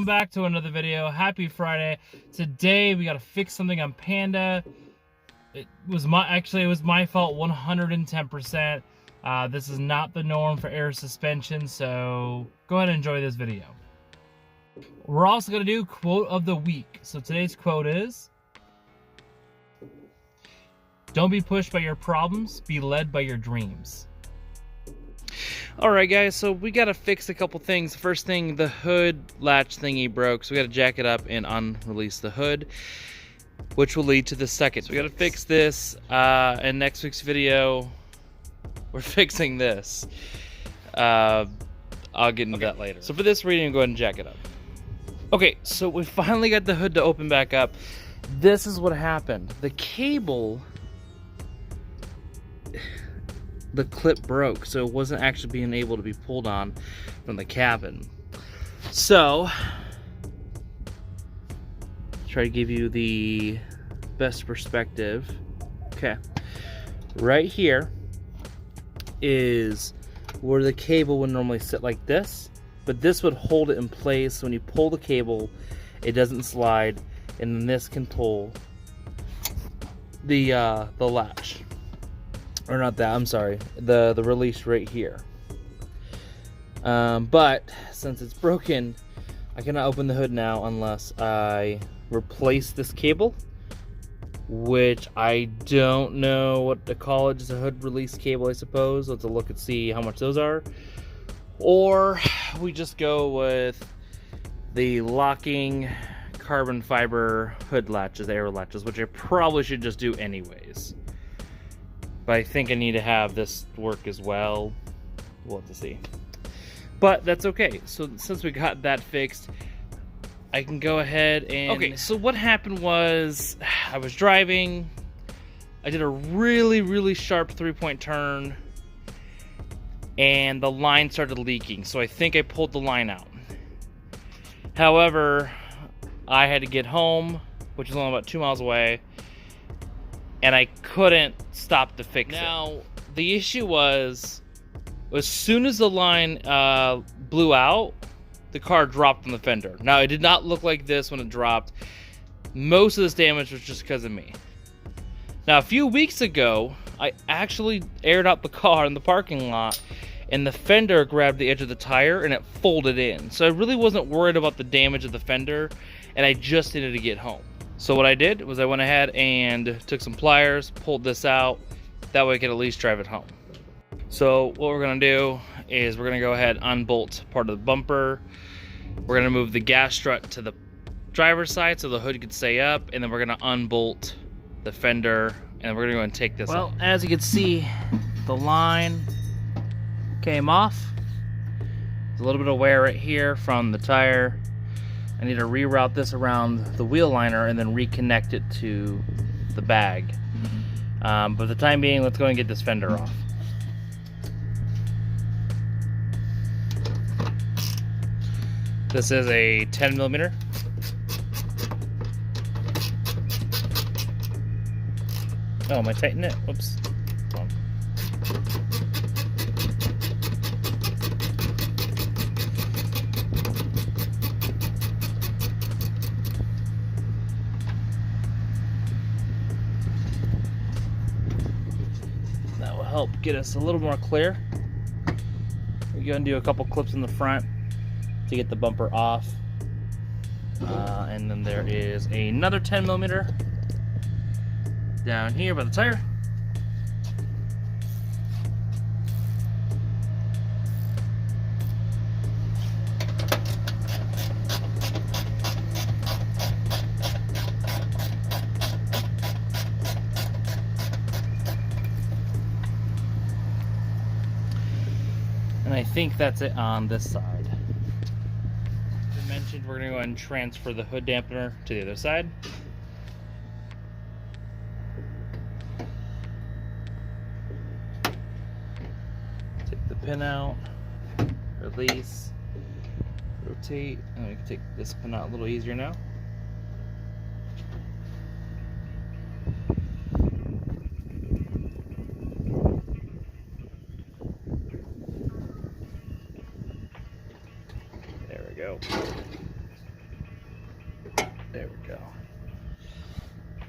welcome back to another video. Happy Friday. Today we gotta fix something on Panda. It was my fault 110%. This is not the norm for air suspension, so go ahead and enjoy this video. We're also gonna do quote of the week. So today's quote is, "Don't be pushed by your problems, be led by your dreams." Alright guys, so we gotta fix a couple things. First thing, the hood latch thingy broke, so we gotta jack it up and unrelease the hood, which will lead to the second. So we gotta fix this, and next week's video, we're fixing this. I'll get into that later. So for this, we're gonna go ahead and jack it up. Okay, so we finally got the hood to open back up. This is what happened. The cable, the clip broke, so it wasn't actually being able to be pulled on from the cabin. So, try to give you the best perspective. Okay, right here is where the cable would normally sit like this, but this would hold it in place. So when you pull the cable, it doesn't slide, and then this can pull the latch. Or not that, I'm sorry, the release right here. But since it's broken, I cannot open the hood now unless I replace this cable, which I don't know what to call it. Just a hood release cable, I suppose. Let's look and see how much those are. Or we just go with the locking carbon fiber hood latches, air latches, which I probably should just do anyways. But I think I need to have this work as well. We'll have to see. But that's okay. So since we got that fixed, I can go ahead and... Okay, so what happened was, I was driving. I did a really, really sharp three-point turn, and the line started leaking. So I think I pulled the line out. However, I had to get home, which is only about 2 miles away, and I couldn't stop to fix it. Now, the issue was, as soon as the line blew out, the car dropped from the fender. Now, it did not look like this when it dropped. Most of this damage was just because of me. Now, a few weeks ago, I actually aired out the car in the parking lot, and the fender grabbed the edge of the tire, and it folded in. So I really wasn't worried about the damage of the fender, and I just needed to get home. So what I did was I went ahead and took some pliers, pulled this out. That way I could at least drive it home. So what we're gonna do is we're gonna go ahead and unbolt part of the bumper. We're gonna move the gas strut to the driver's side so the hood can stay up, and then we're gonna unbolt the fender, and we're gonna go and take this off. Well, as you can see, the line came off. There's a little bit of wear right here from the tire. I need to reroute this around the wheel liner and then reconnect it to the bag. But for the time being, let's go and get this fender off. This is a 10mm. Oh, am I tightening it? Whoops. Hold on. Help get us a little more clear. We're going to do a couple clips in the front to get the bumper off, and then there is another 10mm down here by the tire. And I think that's it on this side. As I mentioned, we're going to go ahead and transfer the hood dampener to the other side. Take the pin out, release, rotate, and we can take this pin out a little easier now. There we go. go.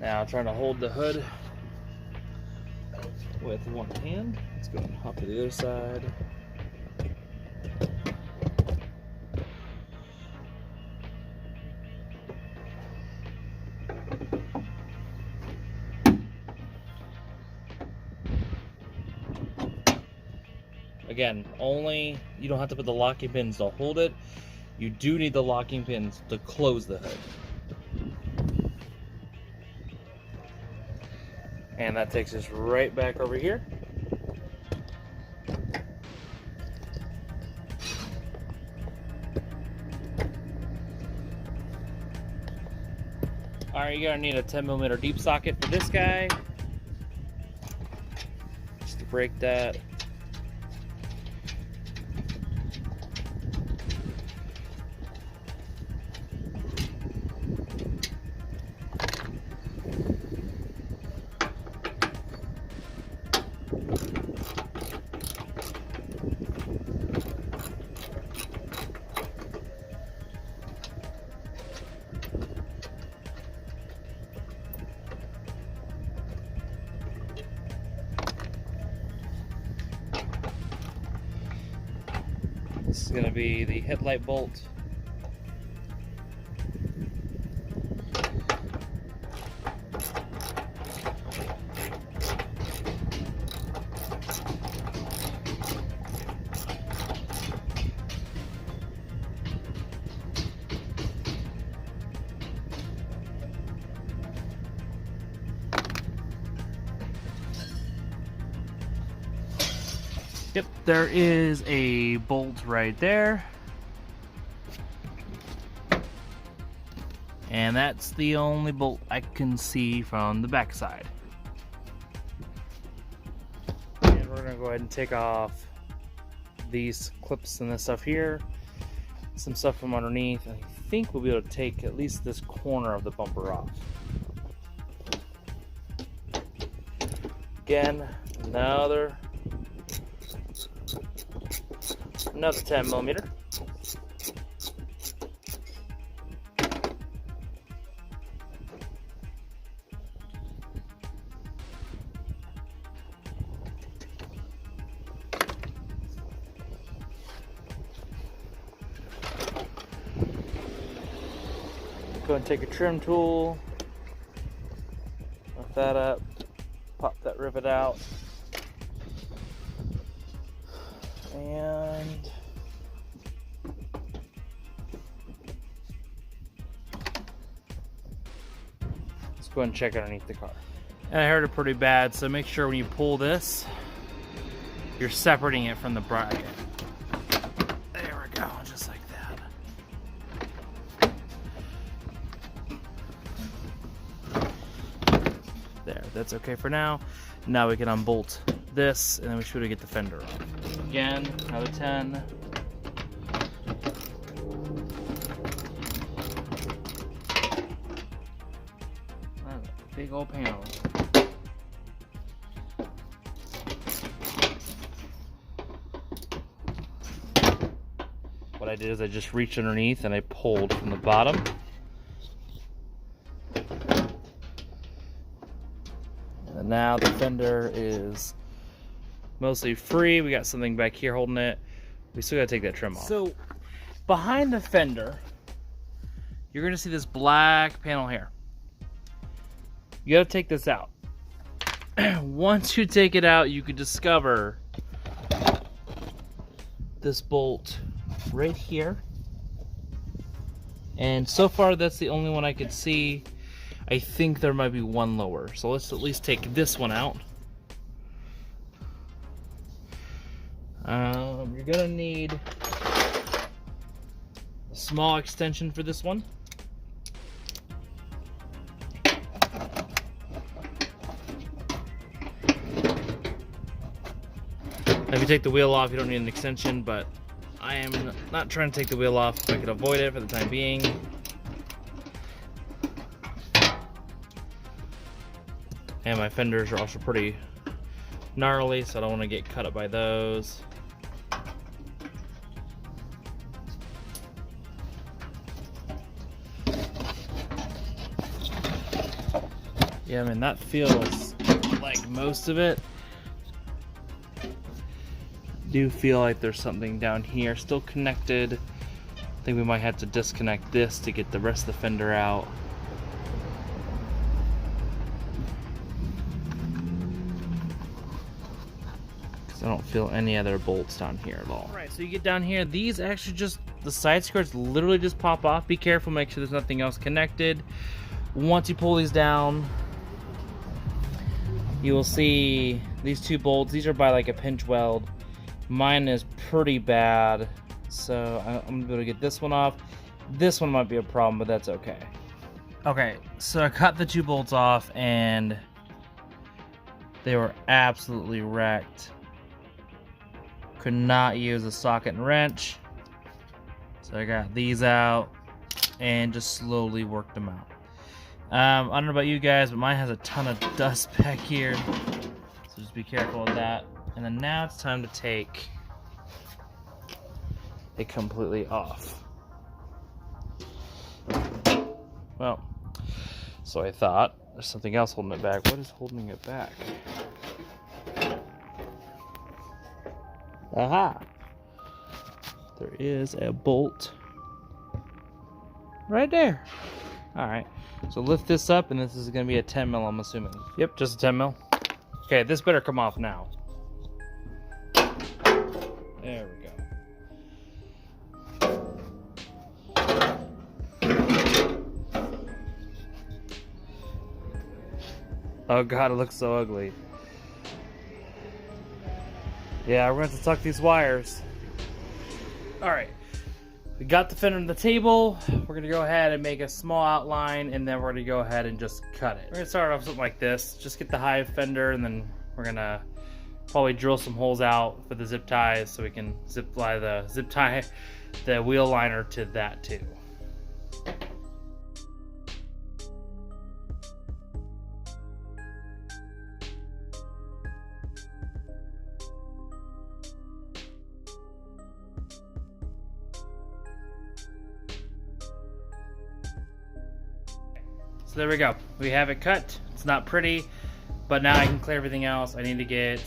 Now trying to hold the hood with one hand. Let's go and hop to the other side. Again, you don't have to put the locking pins to hold it. You do need the locking pins to close the hood. And that takes us right back over here. Alright, you're gonna need a 10mm deep socket for this guy. Just to break that. This is going to be the headlight bolt. Yep, there is a bolt right there. And that's the only bolt I can see from the back side. And we're gonna go ahead and take off these clips and this stuff here. Some stuff from underneath. I think we'll be able to take at least this corner of the bumper off. Again, another 10mm. Go and take a trim tool, lift that up, pop that rivet out. And let's go ahead and check underneath the car. And I heard it pretty bad, so make sure when you pull this, you're separating it from the bracket. There we go, just like that. There, that's okay for now. Now we can unbolt this, and then we should get the fender off. Again, another 10. That's a big old panel. What I did is I just reached underneath and I pulled from the bottom. And now the fender is mostly free. We got something back here holding it. We still gotta take that trim off. So behind the fender, you're gonna see this black panel here. You gotta take this out. Once you take it out, you can discover this bolt right here. And so far, that's the only one I could see. I think there might be one lower. So let's at least take this one out. You're gonna need a small extension for this one. If you take the wheel off, you don't need an extension, but I am not trying to take the wheel off if I could avoid it for the time being. And my fenders are also pretty gnarly, so I don't want to get cut up by those. Yeah, I mean, that feels like most of it. Do feel like there's something down here still connected. I think we might have to disconnect this to get the rest of the fender out. Because I don't feel any other bolts down here at all. Alright, so you get down here, these actually just, the side skirts literally just pop off. Be careful, make sure there's nothing else connected. Once you pull these down, you will see these two bolts. These are by like a pinch weld. Mine is pretty bad, so I'm gonna be able to get this one off. This one might be a problem, but that's okay. Okay, so I cut the two bolts off and they were absolutely wrecked. Could not use a socket and wrench. So I got these out and just slowly worked them out. I don't know about you guys, but mine has a ton of dust back here. So just be careful with that. And then now it's time to take it completely off. Well, so I thought there's something else holding it back. What is holding it back? Aha! There is a bolt right there. Alright, so lift this up, and this is going to be a 10 mil, I'm assuming. Yep, just a 10 mil. Okay, this better come off now. There we go. Oh god, it looks so ugly. Yeah, we're going to have to tuck these wires. Alright, we got the fender on the table. We're going to go ahead and make a small outline, and then we're going to go ahead and just cut it. We're going to start off something like this. Just get the high fender, and then we're going to probably drill some holes out for the zip ties so we can zip tie the wheel liner to that too. So there we go. We have it cut. It's not pretty, but now I can clear everything else. I need to get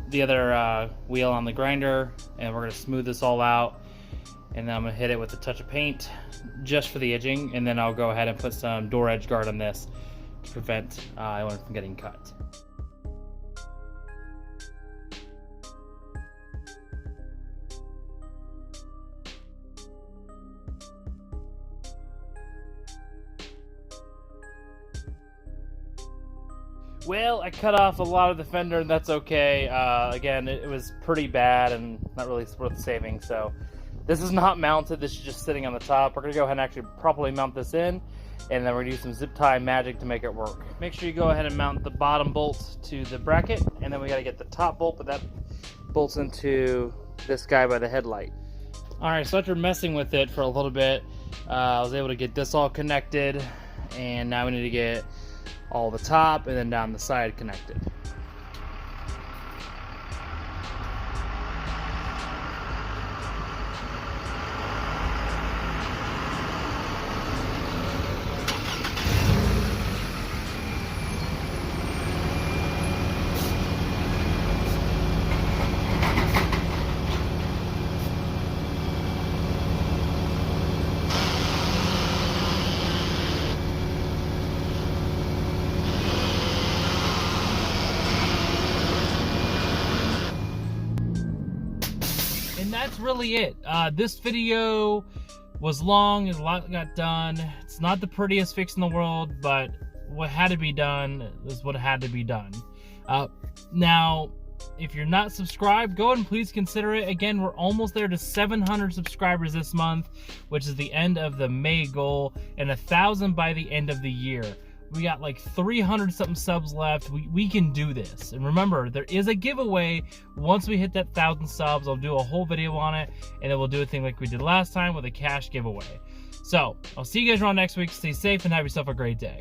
the other wheel on the grinder, and we're gonna smooth this all out, and then I'm gonna hit it with a touch of paint just for the edging, and then I'll go ahead and put some door edge guard on this to prevent anyone from getting cut. Well, I cut off a lot of the fender, and that's okay. Again, it was pretty bad and not really worth saving, so this is not mounted. This is just sitting on the top. We're going to go ahead and actually properly mount this in, and then we're going to use some zip tie magic to make it work. Make sure you go ahead and mount the bottom bolt to the bracket, and then we got to get the top bolt, but that bolts into this guy by the headlight. Alright, so after messing with it for a little bit, I was able to get this all connected, and now we need to get all the top and then down the side connected. And that's really it. This video was long, a lot got done. It's not the prettiest fix in the world, but what had to be done is what had to be done. Now, if you're not subscribed, go ahead and please consider it. Again, we're almost there to 700 subscribers this month, which is the end of the May goal, and 1,000 by the end of the year. We got like 300 something subs left. We can do this. And remember, there is a giveaway. Once we hit that 1,000 subs, I'll do a whole video on it, and then we'll do a thing like we did last time with a cash giveaway. So I'll see you guys around next week. Stay safe and have yourself a great day.